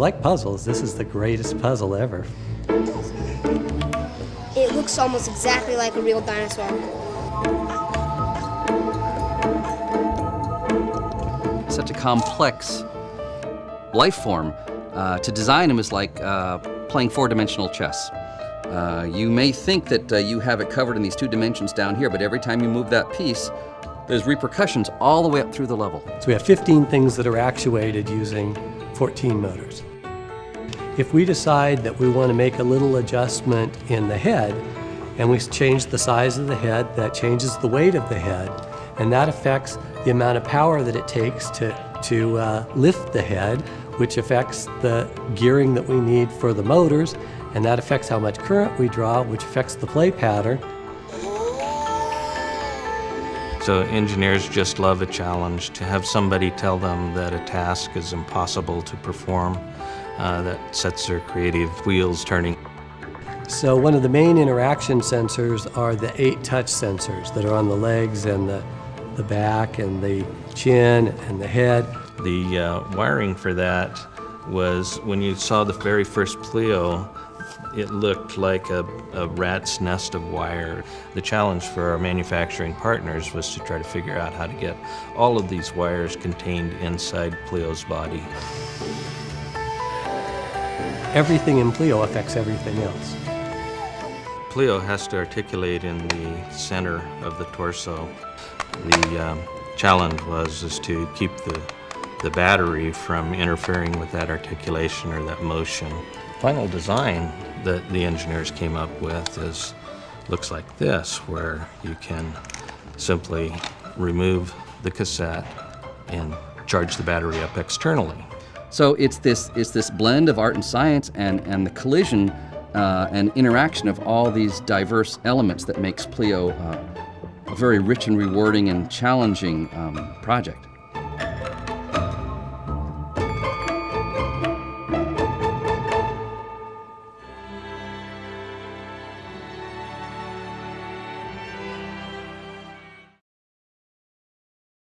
like puzzles, this is the greatest puzzle ever. It looks almost exactly like a real dinosaur. Such a complex life form. To design him is like playing four-dimensional chess. You may think that you have it covered in these 2 dimensions down here, but every time you move that piece, there's repercussions all the way up through the level. So we have 15 things that are actuated using 14 motors. If we decide that we want to make a little adjustment in the head, and we change the size of the head, that changes the weight of the head, and that affects the amount of power that it takes to lift the head, which affects the gearing that we need for the motors, and that affects how much current we draw, which affects the play pattern. So engineers just love a challenge. To have somebody tell them that a task is impossible to perform, that sets their creative wheels turning. So one of the main interaction sensors are the 8 touch sensors that are on the legs and the back and the chin and the head. The wiring for that was, when you saw the very first pleo, it looked like a rat's nest of wire. The challenge for our manufacturing partners was to try to figure out how to get all of these wires contained inside pleo's body. Everything in pleo affects everything else. Pleo has to articulate in the center of the torso. The challenge was to keep the battery from interfering with that articulation or that motion. Final design that the engineers came up with looks like this, where you can simply remove the cassette and charge the battery up externally. So it's this blend of art and science and the collision and interaction of all these diverse elements that makes pleo a very rich and rewarding and challenging project.